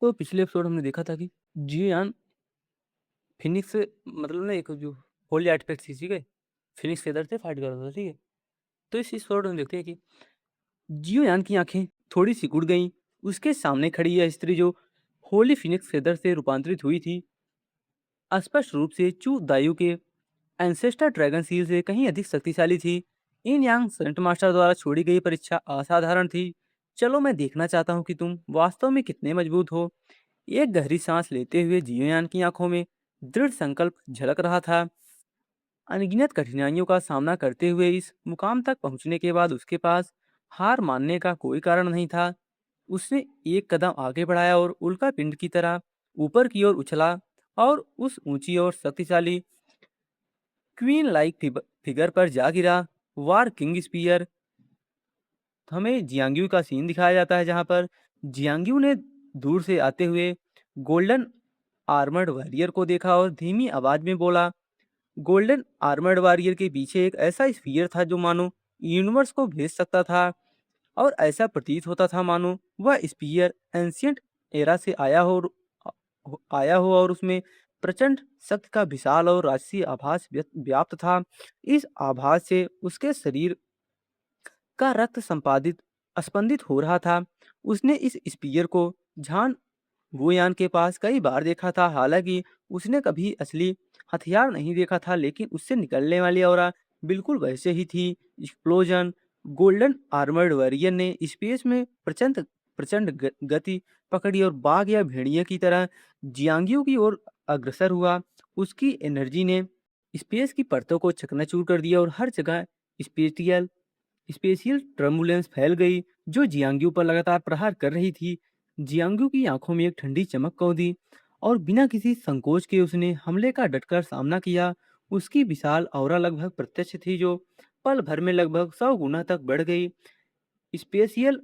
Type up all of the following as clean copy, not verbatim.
तो पिछले एपिसोड हमने देखा था कि जियान फिनिक्स से मतलब ना एक जो होली आर्टिफैक्ट थी, ठीक है? फिनिक्स फेदर से फाइट कर रहा था, ठीक है? तो इस एपिसोड में देखते हैं कि जियोयान की आंखें थोड़ी सिकुड़ गईं। उसके सामने खड़ी यह स्त्री जो होली फिनिक्स फेदर से रूपांतरित हुई थी, स्पष्ट रूप से चू दायु के एंसेस्टर ड्रैगन सील से कहीं अधिक शक्तिशाली थी। इन यांग सेंट मास्टर द्वारा छोड़ी गई परीक्षा असाधारण थी। चलो मैं देखना चाहता हूँ कि तुम वास्तव में कितने मजबूत हो। एक गहरी सांस लेते हुए जियोयान की आंखों में दृढ़ संकल्प झलक रहा था। अनगिनत कठिनाइयों का सामना करते हुए इस मुकाम तक पहुंचने के बाद उसके पास हार मानने का कोई कारण नहीं था। उसने एक कदम आगे बढ़ाया और उल्का पिंड की तरह ऊपर की ओर उछला और उस ऊंची और शक्तिशाली क्वीन लाइक फिगर पर जा गिरा। वार किंग स्पीयर। हमें जियांग्यू का सीन दिखाया जाता है जहां पर जियांग्यू ने दूर से आते हुए गोल्डन आर्मर्ड वॉरियर को देखा और धीमी आवाज में बोला। गोल्डन आर्मर्ड वॉरियर के पीछे एक ऐसा स्फीयर था जो मानो यूनिवर्स को भेज सकता था, और ऐसा प्रतीत होता था मानो वह स्पीयर एंशियंट एरा से आया हो और उसमें प्रचंड शक्ति का विशाल और राजसी आभास व्याप्त था। इस आभास से उसके शरीर का रक्त संपादित स्पंदित हो रहा था। उसने इस स्पीयर को झान वुयान के पास कई बार देखा था। हालांकि उसने कभी असली हथियार नहीं देखा था, लेकिन उससे निकलने वाली ऑरा बिल्कुल वैसे ही थी। एक्सप्लोजन। गोल्डन आर्मर्ड वॉरियर ने स्पेस में प्रचंड प्रचंड गति पकड़ी और बाघ या भेड़िया की तरह जियांगियो की ओर अग्रसर हुआ। उसकी एनर्जी ने स्पेस की परतों को चकनाचूर कर दिया और हर जगह स्पेटियल स्पेशियल टर्बुलेंस फैल गई जो जियांग्यू पर लगातार प्रहार कर रही थी। जियांग्यू की आंखों में एक ठंडी चमक कौंधी और बिना किसी संकोच के उसने हमले का डटकर सामना किया। उसकी विशाल ऑरा लगभग प्रत्यक्ष थी जो पल भर में लगभग 100 गुना तक बढ़ गई। स्पेशियल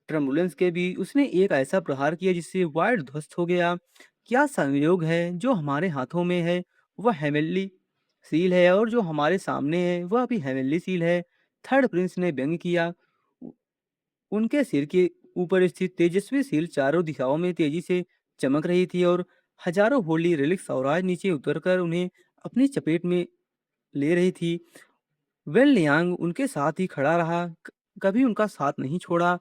टर्बुलेंस के भी उसने एक ऐसा प्रहार किया जिससे वायर्ड ध्वस्त हो गया। क्या संयोग है, जो हमारे हाथों में है वह हेवनली सील है और जो हमारे सामने है वह भी हेवनली सील है। थर्ड प्रिंस ने व्यंग किया। उ- उनके सिर के ऊपर स्थित तेजस्वी सील चारों दिशाओं में तेजी से चमक रही थी और हजारों होली रिलिक्स स्वराज नीचे उतरकर उन्हें अपनी चपेट में ले रही थी। वेन लियांग उनके साथ ही खड़ा रहा, कभी उनका साथ नहीं छोड़ा।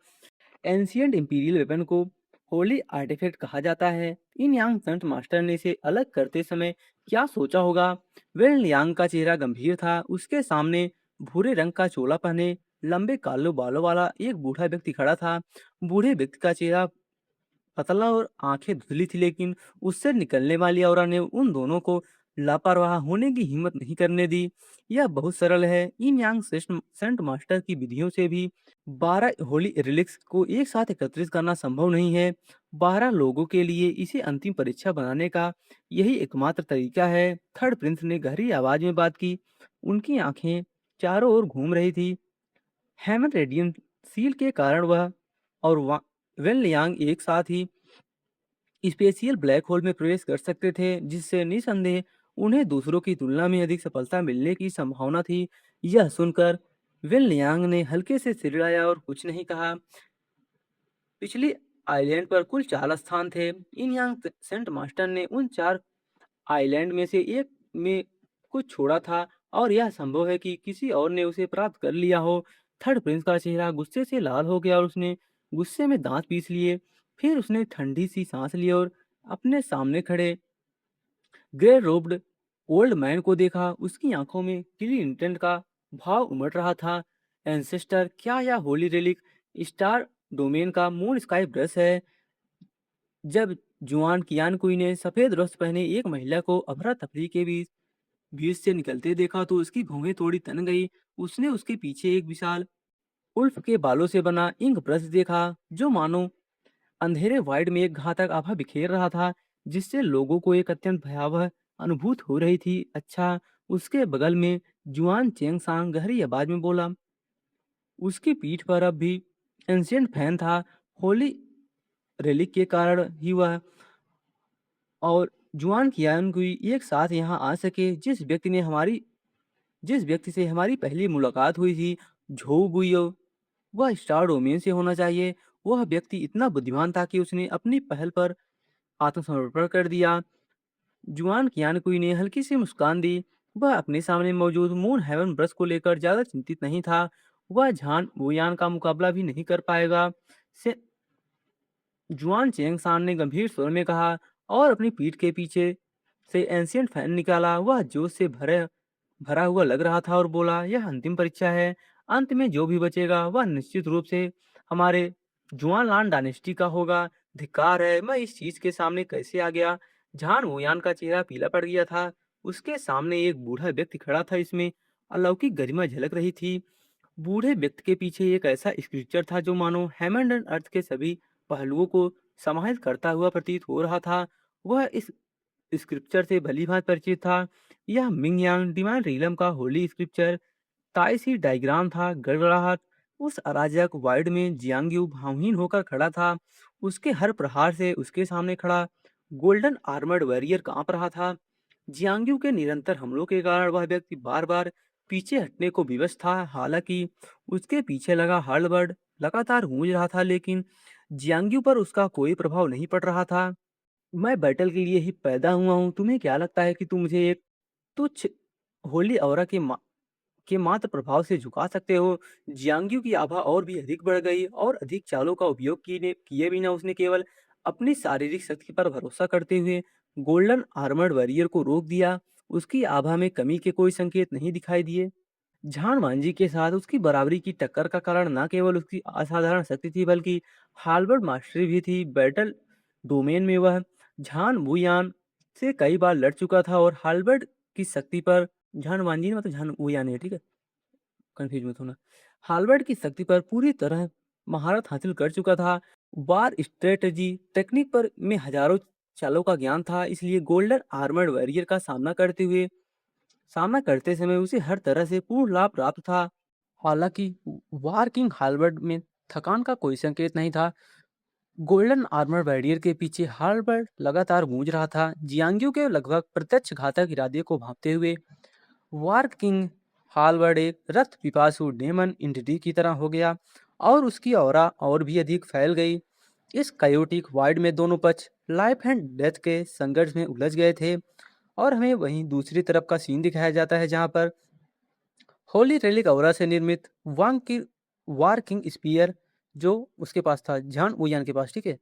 एंशियंट इंपीरियल वेपन को होली आर्टिफैक्ट कहा जाता है। इन यांग संत मास्टर ने इसे अलग करते समय क्या सोचा होगा। वेन यांग का चेहरा गंभीर था। उसके सामने भूरे रंग का चोला पहने लंबे काले बालों वाला एक बूढ़ा व्यक्ति खड़ा था। बूढ़े व्यक्ति का चेहरा पतला और आंखें धुंधली थी, लेकिन उससे निकलने वाली ऑरा ने उन दोनों को लापरवाह होने की हिम्मत नहीं करने दी। यह बहुत सरल है। इन यांग सेंट मास्टर की विधियों से भी 12 होली रिलिक्स को एक साथ एकत्रित करना संभव नहीं है। 12 लोगों के लिए इसे अंतिम परीक्षा बनाने का यही एकमात्र तरीका है। थर्ड प्रिंस ने गहरी आवाज में बात की। उनकी आंखें चारों ओर घूम रही थी। हेमन रेडियन सील के कारण वह और वेन लियांग एक साथ ही स्पेशियल ब्लैक होल में प्रवेश कर सकते थे, जिससे निसंदेह उन्हें दूसरों की तुलना में अधिक सफलता मिलने की संभावना थी। यह सुनकर विन लियांग ने हल्के से सिर हिलाया और कुछ नहीं कहा। पिछली आइलैंड पर कुल 4 स्थान थे। इन यांग सेंट मास्टर ने उन 4 आइलैंड में से एक में कुछ छोड़ा था, और यह संभव है कि किसी और ने उसे प्राप्त कर लिया हो। थर्ड प्रिंस का चेहरा गुस्से से लाल हो गया और उसने गुस्से में दांत पीस लिए। फिर उसने ठंडी सी सांस ली और अपने सामने खड़े ग्रे रोब्ड ओल्ड मैन को देखा। उसकी आंखों में किली इंटेंट का भाव उमड़ रहा था। एंसेस्टर, क्या यह होली रेलिक स्टार डोमेन का मून स्काई ब्रश है? जब जुआन कियान कुई ने सफेद वस्त्र पहने एक महिला को अफरा तफरी के बीच भीड़ से निकलते देखा तो उसकी भौहें थोड़ी तन गई। उसने उसके पीछे एक विशाल उल्फ के बालों से बना इंक ब्रश देखा जो मानो अंधेरे वाइड में एक घातक आभा बिखेर रहा था, जिससे लोगों को एक अत्यंत भयावह अनुभूत हो रही थी। अच्छा। उसके बगल में जुआन चेंग सांग गहरी आवाज में बोला। उसकी पीठ पर अब भी एंशियंट फैन था। होली रेलिक के कारण ही वह और जुआन कियान कोई एक साथ यहाँ आ सके। जिस व्यक्ति से हमारी पहली मुलाकात हुई थी, झोउ गुइयो, वह स्टार डोमेन से होना चाहिए। वह व्यक्ति इतना बुद्धिमान था कि उसने अपनी पहल पर आत्मसमर्पण कर दिया। जुआन कियानकुई ने हल्की सी मुस्कान दी। वह अपने सामने मौजूद मून हेवन ब्रश को लेकर ज्यादा चिंतित नहीं था। वह झान वुयान का मुकाबला भी नहीं कर पाएगा। से जुआन चेंग सान ने गंभीर स्वर में कहा और अपनी पीठ के पीछे से एंशियंट फैन निकाला। वह जोश से भरे भरा हुआ लग रहा था और बोला, यह अंतिम परीक्षा है। अंत में जो भी बचेगा वह निश्चित रूप से हमारे जुआनलान डायनेस्टी का होगा। धिक्कार है, मैं इस चीज के सामने कैसे आ गया। झान वुयान का चेहरा पीला पड़ गया था। उसके सामने एक बूढ़ा व्यक्ति खड़ा था, इसमें अलौकिक गरिमा झलक रही थी। बूढ़े व्यक्ति के पीछे एक ऐसा स्क्रिप्चर था जो मानो हेमंड एंड अर्थ के सभी पहलुओं को समाहित करता हुआ प्रतीत हो रहा था। वह इस स्क्रिप्चर से भली भांति परिचित था। यह मिंग यांग डिवाइन रीलम का होली स्क्रिप्चर ताइसी डायग्राम था। गड़गड़ाहट उस अराजक वाइड में जियांगयू भावहीन होकर खड़ा था। उसके हर प्रहार से उसके सामने खड़ा गोल्डन आर्मर्ड वॉरियर कांप रहा था। जियांगयू के निरंतर हमलों के कारण वह व्यक्ति बार बार पीछे हटने को विवश था। हालांकि उसके पीछे लगा हर्लबर्ड लगातार गूंज रहा था, लेकिन जियांगयू पर उसका कोई प्रभाव नहीं पड़ रहा था। मैं बैटल के लिए ही पैदा हुआ हूँ। तुम्हें क्या लगता है कि तुम मुझे एक तुच्छ होली ऑरा के मात्र प्रभाव से झुका सकते हो? जियांगयू की आभा और भी अधिक बढ़ गई और अधिक चालों का उपयोग किए बिना उसने केवल अपनी शारीरिक शक्ति पर भरोसा करते हुए गोल्डन आर्मर्ड वॉरियर को रोक दिया। उसकी आभा में कमी के कोई संकेत नहीं दिखाई दिए। झान मांझी के साथ उसकी बराबरी की टक्कर का कारण न केवल उसकी असाधारण शक्ति थी, बल्कि हार्वर्ड मास्टरी भी थी। बैटल डोमेन में वह झान वुयान से कई बार लड़ चुका था और हार्वर्ड की शक्ति पर झान मांझी मतलब झान वुयान है, ठीक है, कंफ्यूज मत होना। हार्वर्ड की शक्ति पर पूरी तरह महारत हासिल कर चुका था। वार स्ट्रेटजी टेक्निक पर में हजारों चालों का ज्ञान था, इसलिए गोल्डन आर्मर्ड वॉरियर का सामना करते समय उसे हर तरह से पूर्ण लाभ प्राप्त था। हालांकि वार किंग हार्वर्ड में थकान का कोई संकेत नहीं था। गोल्डन आर्मर वॉरियर के पीछे हार्वर्ड लगातार गूंज रहा था, जियांगयू के लगभग प्रत्यक्ष घातक इरादे को भांपते हुए। वार किंग हार्वर्ड एक रक्त पिपासु डेमन इंटिटी की तरह हो गया और उसकी ऑरा और भी अधिक फैल गई। इस कायोटिक वाइड में दोनों पक्ष लाइफ एंड डेथ के संघर्ष में उलझ गए थे और हमें वहीं दूसरी तरफ का सीन दिखाया जाता है, जहां पर होली रेलिक औरा से निर्मित वांग की वार किंग स्पीयर जो उसके पास था, झान उयान के पास, ठीक है,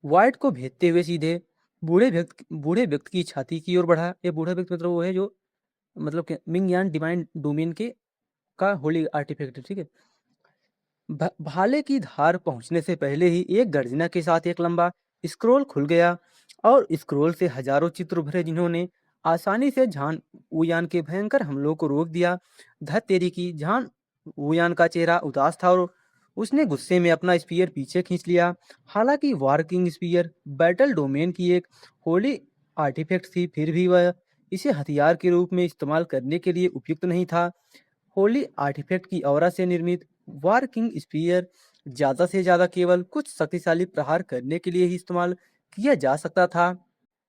वाइट को भेदते हुए सीधे बूढ़े व्यक्ति की छाती की ओर बढ़ा। ये बूढ़ा व्यक्ति मतलब वो है जो मतलब कि मिंग यान डिवाइन डोमेन के का होली आर्टिफैक्ट है, ठीक है। भाले की धार पहुंचने से पहले ही एक गर्जना के साथ एक लंबा स्क्रोल खुल गया और स्क्रोल से हजारों चित्र उभरे, जिन्होंने आसानी से झान उयान के भयंकर हमलों को रोक दिया। धत तेरी की, झान उयान का चेहरा उदास था और उसने गुस्से में अपना स्पीयर पीछे खींच लिया। हालांकि वार्किंग स्पीयर बैटल डोमेन की एक होली आर्टिफैक्ट थी, फिर भी वह इसे हथियार के रूप में इस्तेमाल करने के लिए उपयुक्त नहीं था। होली आर्टिफैक्ट की ऑरा से निर्मित वार किंग स्पीयर ज्यादा से ज्यादा केवल कुछ शक्तिशाली प्रहार करने के लिए ही इस्तेमाल किया जा सकता था।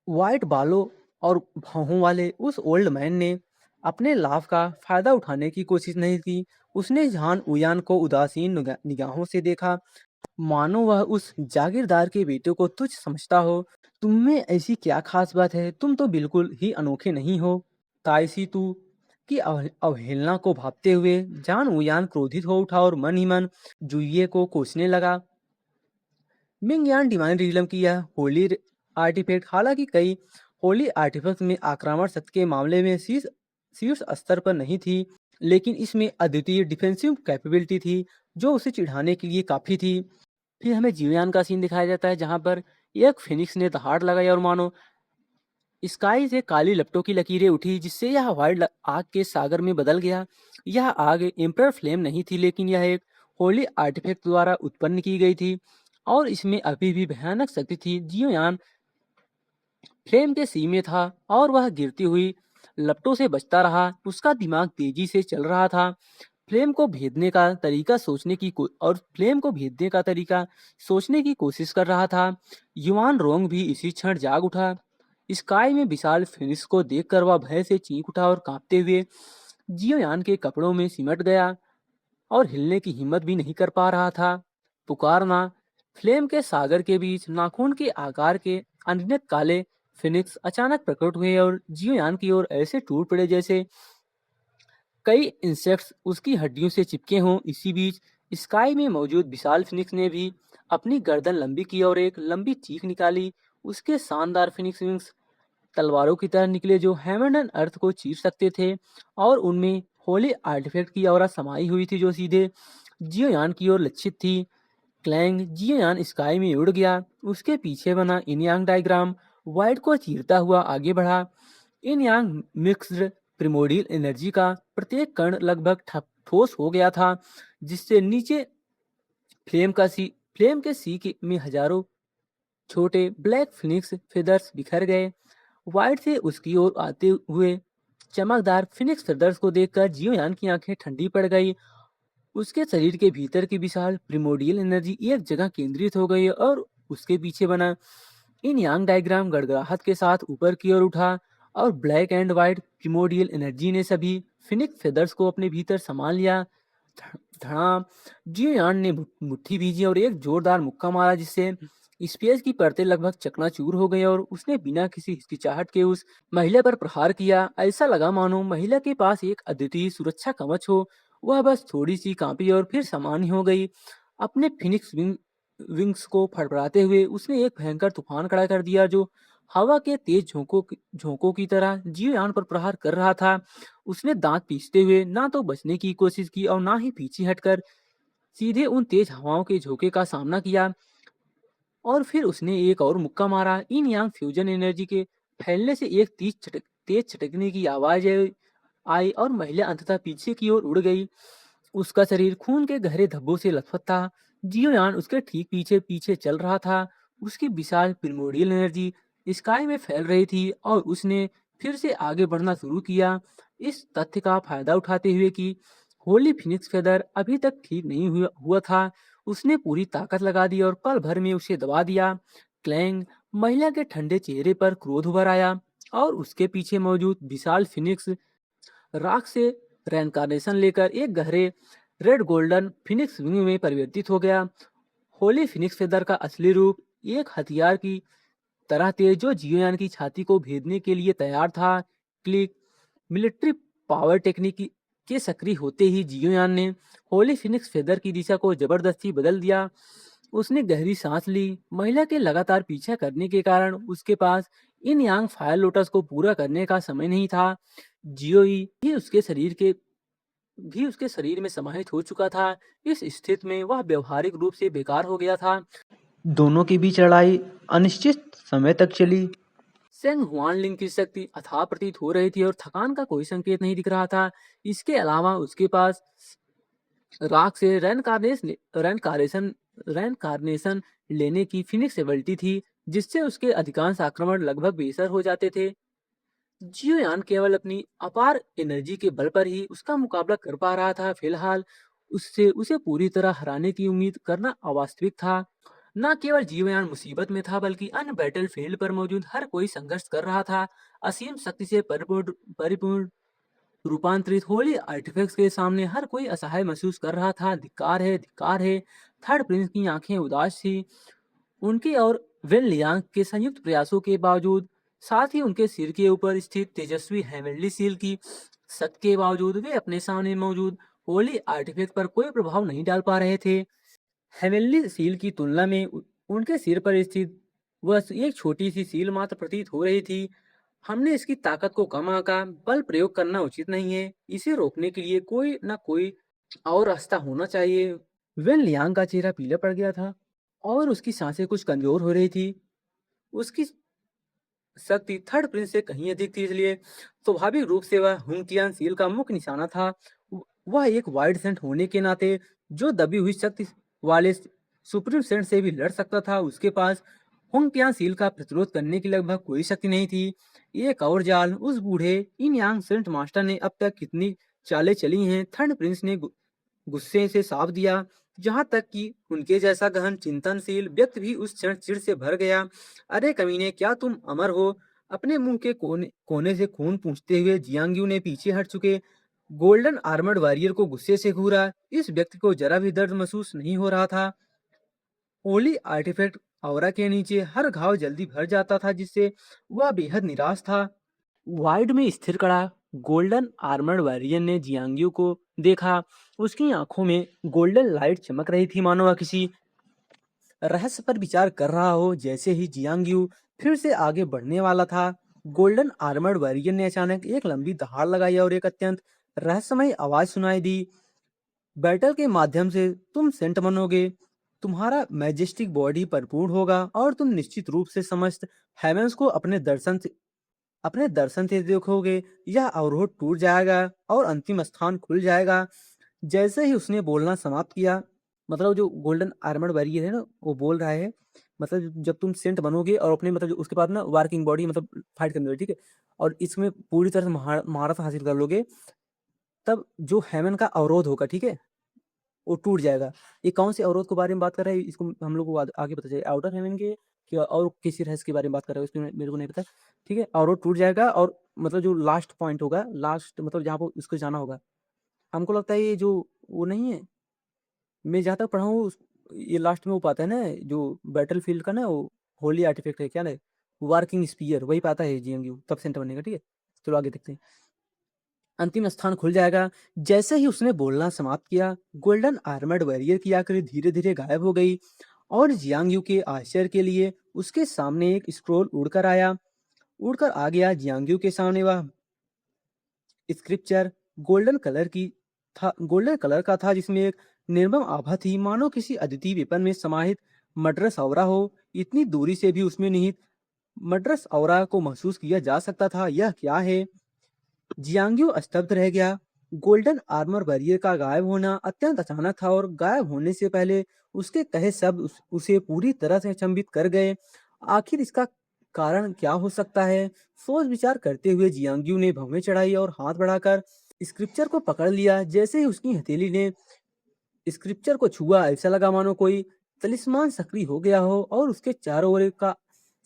वाइट बालों और भौहों वाले उस ओल्ड मैन ने अपने लाभ का फायदा उठाने की कोशिश नहीं की। उसने झान उयान को उदासीन निगाहों से देखा, मानो वह उस जागीरदार के बेटे को तुच्छ समझता हो। तुम में ऐसी क्या खास बात है? तुम तो बिल्कुल ही अनोखे नहीं हो। ताइसी तू की अवहेलना को भापते हुए जान उयान क्रोधित हो उठा और मन ही मन जुइये को कोसने लगा। मिंग यान डिवाइन रिलम की यह होली आर्टिफैक्ट हालांकि कई होली आर्टिफैक्ट में आक्रामक शक्ति के मामले में शीर्ष स्तर पर नहीं थी, लेकिन इसमें अद्वितीय डिफेंसिव कैपेबिलिटी थी जो उसे चिढ़ाने के लिए काफी थी। फिर हमें जीवयान का सीन दिखाया जाता है, जहां पर एक फिनिक्स ने दहाड़ लगाई और मानो स्काई से काली लपटों की लकीरें उठी, जिससे यह व्हाइट आग के सागर में बदल गया। यह आग एम्पर फ्लेम नहीं थी, लेकिन यह एक होली आर्टिफैक्ट द्वारा उत्पन्न की गई थी और इसमें अभी भी भयानक शक्ति थी। जियोयान फ्लेम के सीमे था और वह गिरती हुई लपटों से बचता रहा। उसका दिमाग तेजी से चल रहा था। फ्लेम को भेदने का तरीका सोचने की कोशिश कर रहा था। युआन रोंग भी इसी क्षण जाग उठा। स्काई में विशाल फिनिक्स को देखकर वह भय से चीख उठा और कांपते हुए जियोयान के कपड़ों में सिमट गया और हिलने की हिम्मत भी नहीं कर पा रहा था। पुकारना फ्लेम के सागर के बीच नाखून के आकार के अनगिनत काले फिनिक्स अचानक प्रकट हुए और जियोयान की ओर ऐसे टूट पड़े जैसे कई इंसेक्ट्स उसकी हड्डियों से चिपके हों। इसी बीच स्काई में मौजूद विशाल फिनिक्स ने भी अपनी गर्दन लंबी की और एक लंबी चीख निकाली। उसके शानदार फिनिक्स विंग्स तलवारों की तरह निकले जो हेवन एंड अर्थ को चीर सकते थे, और उनमें होली आर्टिफैक्ट की ऑरा समाई हुई थी जो सीधे जियोयान की ओर लक्षित थी। क्लैंग जियोयान स्काई में उड़ गया। उसके पीछे बना इनयांग डायग्राम वाइड को चीरता हुआ आगे बढ़ा। इनयांग मिक्स्ड प्रिमोडियल एनर्जी का प्रत्येक कण लगभग ठोस हो गया था, जिससे नीचे फ्लेम के में हजारों छोटे ब्लैक फिनिक्स फेदर्स बिखर गए। वाइट से उसकी ओर आते हुए चमकदार फिनिक्स फेदर्स को देखकर जियोयान की आंखें ठंडी पड़ गई। उसके शरीर के भीतर की विशाल प्रिमोडियल एनर्जी एक जगह केंद्रित हो गई और उसके पीछे बना इन यांग डायग्राम गड़गड़ाहट के साथ ऊपर की ओर उठा, और black and white primordial energy ने सभी फिनिक्स फेदर्स को अपने भीतर संभाल लिया। धड़ाम, जियोयान ने मुट्ठी भींची और एक जोरदार मुक्का मारा जिससे स्पेस की परतें लगभग चकनाचूर हो गई, और उसने बिना किसी हिचकिचाहट के उस महिला पर प्रहार किया। ऐसा लगा मानो महिला के पास एक अद्वितीय सुरक्षा कवच हो। वह बस थोड़ी सी कांपी और फिर सामान्य हो गई। अपने फिनिक्स विंग्स को फड़फड़ाते हुए उसने एक भयंकर तूफान खड़ा कर दिया जो हवा के तेज झोंकों की तरह जियोयान पर प्रहार कर रहा था। उसने दांत पीसते हुए ना तो बचने की कोशिश की और ना ही पीछे हटकर सीधे उन तेज हवाओं के झोंके का सामना किया, और फिर उसने एक और मुक्का मारा। इन यांग फ्यूजन एनर्जी के फैलने से एक तेज छटकने की आवाज आई और महिला अंततः पीछे की ओर उड़ गई। उसका शरीर खून के गहरे धब्बों से लथपथ था। जियोयान उसके ठीक पीछे पीछे चल रहा था। उसकी विशाल प्रिमोडियल एनर्जी स्काई में फैल रही थी और उसने फिर से आगे बढ़ना शुरू किया, इस तथ्य का फायदा उठाते हुए कि होली फिनिक्स फेदर अभी तक ठीक नहीं हुआ था। उसने पूरी ताकत लगा दी और पल भर में उसे दबा दिया। क्लैंग, महिला के ठंडे चेहरे पर क्रोध उभर आया और उसके पीछे मौजूद विशाल फिनिक्स राख से रेनकार्नेशन लेकर एक गहरे रेड गोल्डन फिनिक्स विंग में परिवर्तित हो गया। होली फिनिक्स फेदर का असली रूप एक हथियार की तरह थे जो जियोयान की छाती को भेदने के लिए तैयार था। क्लिक, मिलिट्री पावर टेक्निक के सक्रिय होते ही जियोयान ने होली फिनिक्स फेदर की दिशा को जबरदस्ती बदल दिया। उसने गहरी सांस ली। महिला के लगातार पीछा करने के कारण उसके पास इन यांग फायर लोटस को पूरा करने का समय नहीं था। जियोई भी उसके शरीर में समाहित हो चुका था। इस स्थिति में वह व्यवहारिक रूप से बेकार हो गया था। दोनों के बीच लड़ाई अनिश्चित समय तक चली। सेंग हुआनलिंग की शक्ति अथाह प्रतीत हो रही थी और थकान का कोई संकेत नहीं दिख रहा था। इसके अलावा उसके पास राख से रैनकार्नेशन लेने की फिनिक्स एबिलिटी थी, जिससे उसके अधिकांश आक्रमण लगभग बेअसर हो जाते थे। जियोयान केवल अपनी अपार एनर्जी के बल पर ही उसका मुकाबला कर पा रहा था। फिलहाल उससे उसे पूरी तरह हराने की उम्मीद करना अवास्तविक था। न केवल जियोयान मुसीबत में था बल्कि अन्य बैटलफील्ड पर मौजूद हर कोई संघर्ष कर रहा था। असीम शक्ति से परिपूर्ण रूपांतरित होली आर्टिफैक्ट्स के सामने हर कोई असहाय महसूस कर रहा था। धिक्कार है, धिक्कार है। थर्ड प्रिंस की आंखें उदास थी। उनके और वेन लियांग के संयुक्त प्रयासों के बावजूद, साथ ही उनके सिर के ऊपर स्थित तेजस्वी हेवनली सील की शक्ति के बावजूद, वे अपने सामने मौजूद होली आर्टिफैक्ट पर कोई प्रभाव नहीं डाल पा रहे थे। हेवनली सील की तुलना में उनके सिर पर स्थित वह एक छोटी सी सील मात्र प्रतीत हो रही थी। हमने इसकी ताकत को कम आंका। बल प्रयोग करना उचित नहीं है। इसे रोकने के लिए कोई न कोई और रास्ता होना चाहिए। वेन लियांग का चेहरा पीला पड़ गया था और उसकी सांसें कुछ कमजोर हो रही थी। उसकी शक्ति थर्ड प्रिंस से कहीं अधिक थी, इसलिए स्वाभाविक रूप से वह हुंगटियान सील का मुख्य निशाना था। वह एक वाइड सेंट होने के नाते जो दबी हुई शक्ति वाले सुप्रीम सेंट से भी लड़ सकता था। उसके पास हुंगटियान सील का प्रतिरोध करने की लगभग कोई शक्ति नहीं थी। एक और जाल, उस बूढ़े इन यांग सेंट मास्टर ने अब तक कितनी चालें चली हैं, थर्ड प्रिंस ने गुस्से से साफ दिया। जहां तक कि उनके जैसा गहन चिंतनशील व्यक्ति भी उस क्षण चिढ़ से भर गया। अरे कमीने, क्या तुम अमर हो? अपने मुंह के कोने से खून पूछते हुए जियांगयू ने पीछे हट चुके गोल्डन आर्मर्ड वॉरियर को गुस्से से घूरा। इस व्यक्ति को जरा भी दर्द महसूस नहीं हो रहा था। होली आर्टिफैक्ट ऑरा के नीचे हर घाव जल्दी भर जाता था, जिससे वह बेहद निराश था। वाइड में स्थिर खड़ा गोल्डन आर्मर्ड वॉरियर ने जियांगियो को देखा। उसकी आंखों में गोल्डन लाइट चमक रही थी, मानो वह किसी रहस्य पर विचार कर रहा हो। जैसे ही जियांगियो फिर से आगे बढ़ने वाला था, गोल्डन आर्मर्ड वॉरियर ने अचानक एक लंबी दहाड़ लगाई और एक अत्यंत रहस्यमय आवाज सुनाई दी। बैटल के माध्यम से तुम सेंट बनोगे, तुम्हारा मैजेस्टिक बॉडी परिपूर्ण होगा और तुम निश्चित रूप से समस्त हेवेंस को अपने दर्शन से देखोगे। यह अवरोध टूट जाएगा और अंतिम स्थान खुल जाएगा। जैसे ही उसने बोलना समाप्त किया, मतलब जो गोल्डन आर्मर्ड वॉरियर है ना, वो बोल रहा है, मतलब जब तुम सेंट बनोगे और अपने मतलब उसके बाद ना वर्किंग बॉडी मतलब फाइट करने लगे, ठीक है, और इसमें पूरी तरह से महारत हासिल कर लोगे, तब जो हेवन का अवरोध होगा, ठीक है, वो टूट जाएगा। ये कौन से अवरोध के बारे में बात कर रहा है, इसको हम लोग को आगे पता चले, आउटर हेवन के क्या और किसी रहस्य के बारे में बात कर रहा है, उसमें मेरे को नहीं पता। ठीक है, अवरोध टूट जाएगा और मतलब जो लास्ट पॉइंट होगा, लास्ट मतलब जहाँ पर उसको जाना होगा, हमको लगता है ये जो वो नहीं है, मैं जहाँ तक पढ़ा हूँ ये लास्ट में वो पाता है ना, जो बैटल फील्ड का ना वो होली आर्टिफैक्ट है, क्या ना, वर्किंग स्पीयर, वही पाता है जीएमयू, तब सेंटर बनेगा। ठीक है, चलो आगे देखते हैं। अंतिम स्थान खुल जाएगा। जैसे ही उसने बोलना समाप्त किया, गोल्डन आर्मर्ड वॉरियर की आकृति धीरे धीरे गायब हो गई और जियांग यू के आश्चर्य के लिए उसके सामने एक स्क्रोल उड़कर आ गया। जियांग यू के सामने वह स्क्रिप्चर गोल्डन कलर का था, जिसमें एक निर्मम आभा थी, मानो किसी अद्वितीय वेपन में समाहित मड्रस औरा हो। इतनी दूरी से भी उसमें निहित मड्रस औरा को महसूस किया जा सकता था। यह क्या है? जियांग्यो स्तब्ध रह गया। गोल्डन आर्मर वॉरियर का गायब होना अत्यंत अचानक था और गायब होने से पहले उसके कहे शब्द उसे पूरी तरह से अचंभित कर गए। आखिर इसका कारण क्या हो सकता है? सोच विचार करते हुए जियांग्यू ने भौहें चढ़ाई और हाथ बढ़ाकर स्क्रिप्चर को पकड़ लिया। जैसे ही उसकी हथेली ने स्क्रिप्चर को छुआ, ऐसा लगा मानो कोई तलिस्मान सक्रिय हो गया हो और उसके चारों ओर का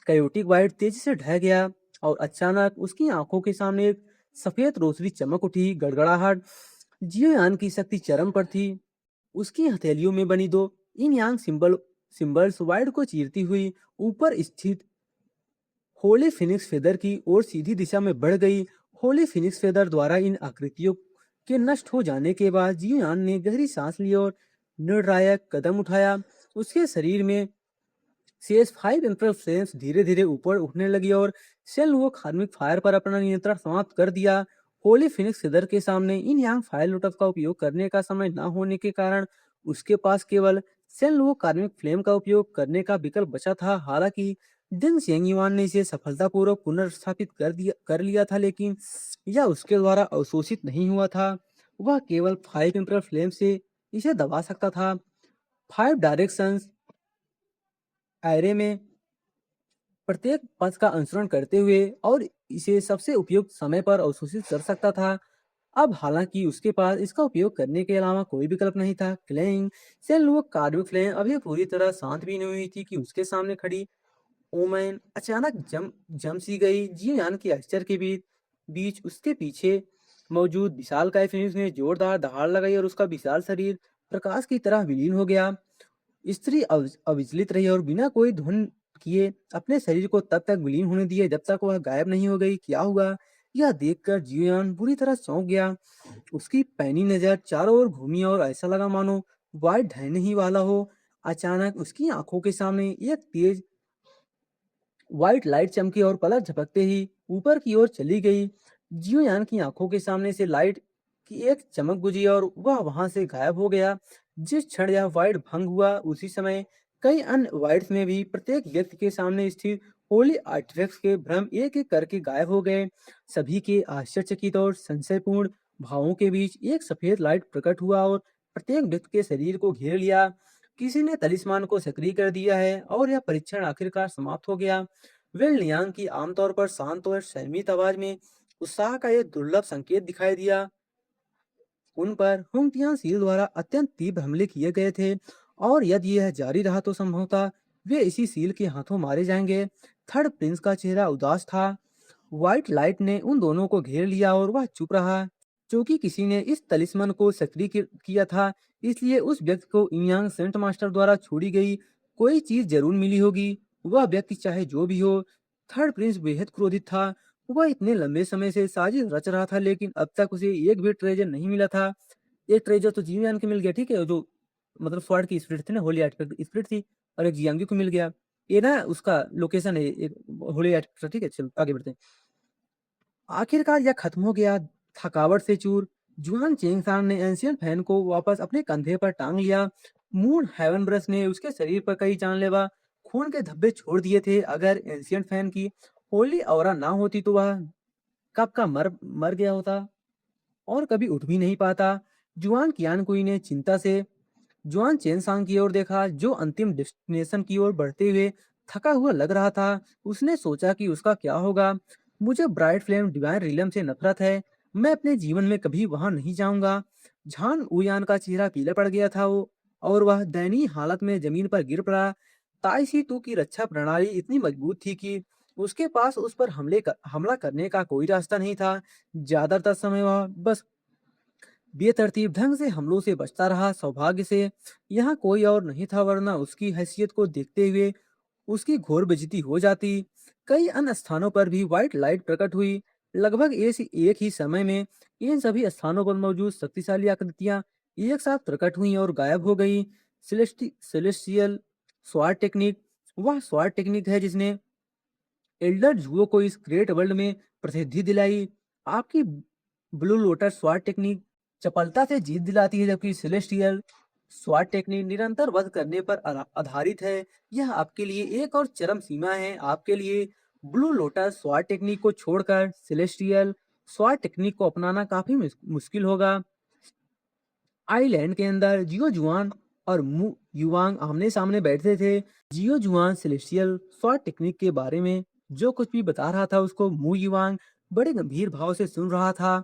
कायोटिक वाइट तेजी से ढह गया और अचानक उसकी आंखों के सामने एक सफेद रोशनी चमक उठी। गड़गड़ाहट, जियो यान की शक्ति चरम पर थी। उसकी हथेलियों में बनी दो इन यांग सिंबल्स वाइड को चीरती हुई ऊपर स्थित होली फिनिक्स फेदर की ओर सीधी दिशा में बढ़ गई। होली फिनिक्स फेदर द्वारा इन आकृतियों के नष्ट हो जाने के बाद जियोयान ने गहरी सांस ली और निर्णायक कदम उठाया। उसके शरीर में शेष 5 एम्परल फ्लेम्स धीरे धीरे ऊपर उठने लगी और सेल वो कार्मिक फायर पर अपना नियंत्रण समाप्त कर दिया। होली फिनिक्स सिदर के सामने इन यांग फायर लोटस का उपयोग करने का समय न होने के कारण उसके पास केवल सेल वो कार्मिक फ्लेम का उपयोग करने का विकल्प बचा था। हालांकि दिन सेंगयुआन ने इसे सफलतापूर्वक पुनर्स्थापित कर लिया था, लेकिन यह उसके द्वारा अवशोषित नहीं हुआ था। वह केवल 5 एम्परल फ्लेम से इसे दबा सकता था। 5 डायरेक्शंस एरे में प्रत्येक पथ का अनुसरण करते हुए और इसे सबसे उपयुक्त समय पर अवशोषित कर सकता था। अब हालांकि उसके पास इसका उपयोग करने के अलावा कोई विकल्प नहीं था। क्लेइंग सेल वो कार्बिक फ्लेम अभी पूरी तरह शांत भी नहीं हुई थी कि उसके सामने खड़ी ओमैन अचानक जम सी गई। जियान के आश्चर्य के बीच बीच उसके पीछे मौजूद विशालकाय फिनिक्स ने जोरदार दहाड़ लगाई और उसका विशाल शरीर प्रकाश की तरह विलीन हो गया। स्त्री अविचलित रही और बिना कोई ध्वनि किए अपने शरीर को तब तक विलीन होने दिए जब तक वह गायब नहीं हो गई। क्या हुआ, यह देखकर जियोयान बुरी तरह चौंक गया। उसकी पैनी नजर चारों ओर घूमी और ऐसा लगा मानो वाइट ढहने ही वाला हो। अचानक उसकी आंखों के सामने एक तेज व्हाइट लाइट चमकी और पलक झपकते ही ऊपर की ओर चली गई। जियोयान की आंखों के सामने से लाइट की एक चमक गुजरी और वह वहां से गायब हो गया। जिस क्षण यह व्हाइट भंग हुआ, उसी समय कई अन्य व्हाइट्स में भी प्रत्येक व्यक्ति के सामने स्थित होली आर्टिफैक्ट्स के भ्रम एक एक करके गायब हो गए। सभी के आश्चर्यचकित और संशयपूर्ण भावों के बीच एक सफेद लाइट प्रकट हुआ और प्रत्येक व्यक्ति के शरीर को घेर लिया। किसी ने तलिस्मान को सक्रिय कर दिया है और यह परीक्षण आखिरकार समाप्त हो गया। वेल लियांग की आमतौर पर शांत और संयमित आवाज में उत्साह का एक दुर्लभ संकेत दिखाई दिया। उन पर हुंगटियान सील द्वारा अत्यंत तीव्र हमले किए गए थे और यदि यह जारी रहा तो संभवतः वे इसी सील के हाथों मारे जाएंगे। थर्ड प्रिंस का चेहरा उदास था। व्हाइट लाइट ने उन दोनों को घेर लिया और वह चुप रहा। क्योंकि किसी ने इस तलिस्मन को सक्रिय किया था, इसलिए उस व्यक्ति को इयांग सेंट मास्टर द्वारा छोड़ी गई कोई चीज जरूर मिली होगी। वह व्यक्ति चाहे जो भी हो, थर्ड प्रिंस बेहद क्रोधित था। वह इतने लंबे समय से साजिश रच रहा था, लेकिन अब तक उसे एक भी ट्रेजर नहीं मिला था। एक ट्रेजर तो जीवियान को मिल गया, ठीक है, जो मतलब स्वॉर्ड की स्पिरिट थी ना, होली आर्टिफैक्ट स्पिरिट थी, और एक जियांगी को मिल गया। ये ना उसका लोकेशन है, एक होली आर्टिफैक्ट, ठीक है। चल आगे बढ़ते हैं। आखिरकार यह खत्म हो गया, थकावट से चूर। जुआन चेंगसांग ने एंशियंट फैन को वापस अपने कंधे पर टांग लिया। मून हेवन ब्रश ने उसके शरीर पर कई जानलेवा खून के धब्बे छोड़ दिए थे। अगर एंशियंट फैन की होली ऑरा ना होती तो वह कब का मर मर गया होता और कभी उठ भी नहीं पाता। जुआन कियानकुई ने चिंता से जुआन चेनसांग की ओर देखा, जो अंतिम डेस्टिनेशन की ओर बढ़ते हुए थका हुआ लग रहा था। उसने सोचा कि उसका क्या होगा। मुझे ब्राइट फ्लेम डिवाइन रिलम से नफरत है। मैं अपने जीवन में कभी वहां नहीं जाऊंगा। झान उयान का चेहरा पीला पड़ गया था वो, और वह दयनीय हालत में जमीन पर गिर पड़ा। ताई सी तू की रक्षा प्रणाली इतनी मजबूत थी कि उसके पास उस पर हमला करने का कोई रास्ता नहीं था। ज्यादातर समय वह बस बेतरतीब ढंग से हमलों से बचता रहा। सौभाग्य से यहाँ कोई और नहीं था, वरना उसकी हैसियत को देखते हुए उसकी घोर बेइज्जती हो जाती। कई अन्य स्थानों पर भी व्हाइट लाइट प्रकट हुई। लगभग एक ही समय में इन सभी स्थानों पर मौजूद शक्तिशाली आकृतियां एक साथ प्रकट हुई और गायब हो गई। सेलेस्टियल स्वार टेक्निक, वह स्वार टेक्निक है जिसने एल्डर जुओ को इस ग्रेट वर्ल्ड में प्रसिद्धि दिलाई। आपकी ब्लू लोटस स्वाट टेक्निक चपलता से जीत दिलाती है, जबकि सेलेस्टियल स्वाट टेक्निक निरंतर वध करने पर आधारित है। यह आपके लिए एक और चरम सीमा है। आपके लिए ब्लू लोटस स्वाट टेक्निक को छोड़कर सेलेस्टियल स्वाट टेक्निक को अपनाना काफी मुश्किल होगा। आइलैंड के अंदर जियो जुआन और मू युवांग आमने सामने बैठे थे। जियो जुआन सेलेस्टियल स्वॉट टेक्निक के बारे में जो कुछ भी बता रहा था, उसको मू युवांग बड़े गंभीर भाव से सुन रहा था।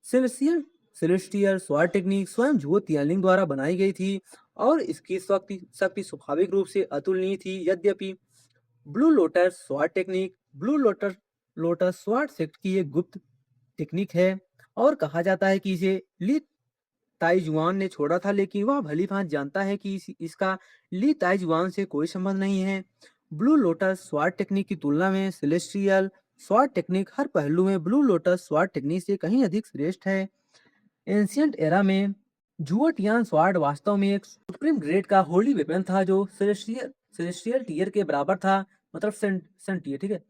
सेलेस्टियल सेलेस्टियल स्वॉट टेक्निक स्वयं जुओ तियानलिंग द्वारा बनाई गई थी और इसकी शक्ति शक्ति स्वाभाविक रूप से अतुलनीय थी। यद्यपि blue lotus स्वॉट technique blue lotus lotus स्वॉट sect की एक गुप्त टेक्निक है और कहा जाता है कि इसे ली ताइजुआन ने छोड़ा था, लेकिन वह भली भांति जानता है कि इसका ली ताइजुआन से कोई संबंध नहीं है। ब्लू लोटस स्वाट टेक्निक की तुलना में सेलेस्टियल स्वाट टेक्निक हर पहलू में ब्लू लोटस स्वाट टेक्निक से कहीं अधिक श्रेष्ठ है। एंशियंट एरा में जुओटियान स्वाड वास्तव में एक सुप्रीम ग्रेड का होली वेपन था, जो सेलेस्टियल टीयर के बराबर था, मतलब सन टीयर, ठीक है।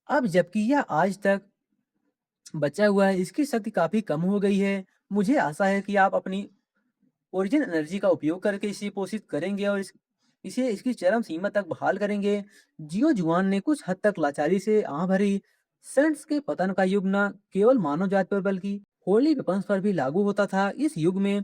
अब जबकि यह आज तक बचा हुआ है, इसकी शक्ति काफी कम हो गई है। मुझे आशा है कि आप अपनी ओरिजिन एनर्जी का उपयोग करके इसे पोषित करेंगे और इसे इसकी चरम सीमा तक बहाल करेंगे। जियो जुआन ने कुछ हद तक लाचारी से आह भरी। सेंट्स के पतन का युग न केवल मानव जाति पर बल्कि होली वेपन्स पर भी लागू होता था। इस युग में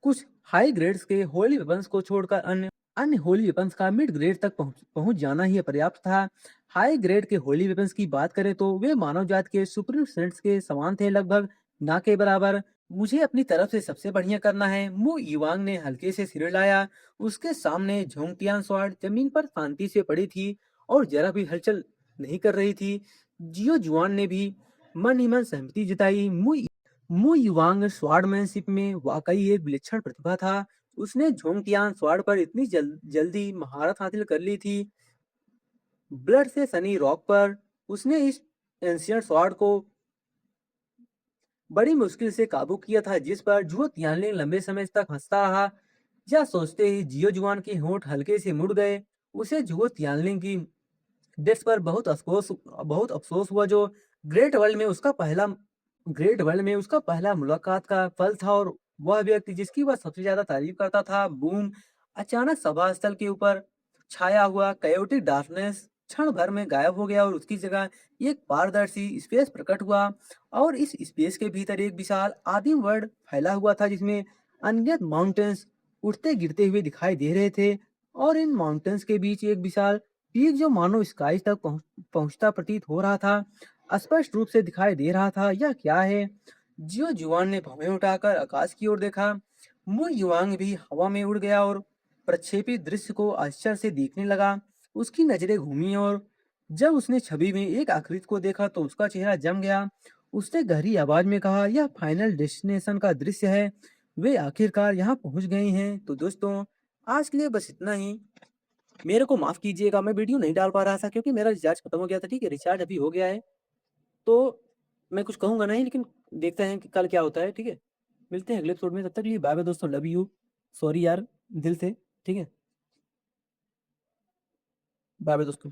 कुछ हाई ग्रेड्स के होली वेपन्स को छोड़कर अन्य अन्य होली वेपन्स का मिड ग्रेड तक पहुंच जाना ही पर्याप्त था। हाई ग्रेड के होली वेपन्स की बात करें तो वे मानव जाति के सुप्रीम सेंट्स के समान थे, लगभग ना के बराबर। मुझे अपनी तरफ से सबसे बढ़िया करना है। मु युवांग ने हल्के से सिर हिलाया। उसके सामने झोंगटियान स्वाड जमीन पर शांति से पड़ी थी और जरा भी हलचल नहीं कर रही थी। जियो जुआन ने भी मन ही मन सहमति जताई। मु युवांग स्वॉर्डमैनशिप में वाकई एक विलक्षण प्रतिभा था। उसने झोंगटियान स्वॉर्ड पर इतनी जल्दी महारत हासिल कर ली थी। ब्लड से सनी रॉक पर उसने इस एंशियंट स्वॉर्ड को बड़ी मुश्किल से काबू किया था, जिस पर जुओ तियानलिंग लंबे समय तक हंसता रहा। यह सोचते ही जियो जुआन के होंठ हल्के से मुड़ गए। उसे जुओ तियानलिंग की डेथ पर बहुत अफसोस हुआ, जो ग्रेट वर्ल्ड में उसका पहला ग्रेट वर्ल्ड में उसका पहला मुलाकात का फल था, और वह व्यक्ति जिसकी वह सबसे ज्यादा तारीफ करता था। बूम! अचानक सभा स्थल के ऊपर छाया हुआ कायोटिक डार्कनेस क्षण भर में गायब हो गया और उसकी जगह एक पारदर्शी स्पेस प्रकट हुआ। और इस स्पेस के भीतर एक विशाल आदिम वर्ल्ड फैला हुआ था, जिसमें अनगिनत माउंटेन्स उठते गिरते हुए दिखाई दे रहे थे। और इन माउंटेन्स के बीच एक विशाल पीक जो मानो स्काई तक पहुंचता प्रतीत हो रहा था, स्पष्ट रूप से दिखाई दे रहा था। यह क्या है? जियो जुआन ने भवें उठाकर आकाश की ओर देखा। मु युआंग भी हवा में उड़ गया और प्रक्षेपित दृश्य को आश्चर्य से देखने लगा। उसकी नजरें घूमी और जब उसने छवि में एक आकृति को देखा तो उसका चेहरा जम गया। उसने गहरी आवाज में कहा, यह फाइनल डेस्टिनेशन का दृश्य है। वे आखिरकार यहाँ पहुंच गए हैं। तो दोस्तों, आज के लिए बस इतना ही। मेरे को माफ़ कीजिएगा, मैं वीडियो नहीं डाल पा रहा था क्योंकि मेरा रिचार्ज खत्म हो गया था, ठीक है? रिचार्ज अभी हो गया है, तो मैं कुछ कहूँगा नहीं, लेकिन देखते हैं कि कल क्या होता है, ठीक है? मिलते हैं अगले एपिसोड में, तब तक के लिए बाय-बाय दोस्तों, लव यू। सॉरी यार, दिल से, ठीक है? बाय-बाय दोस्तों।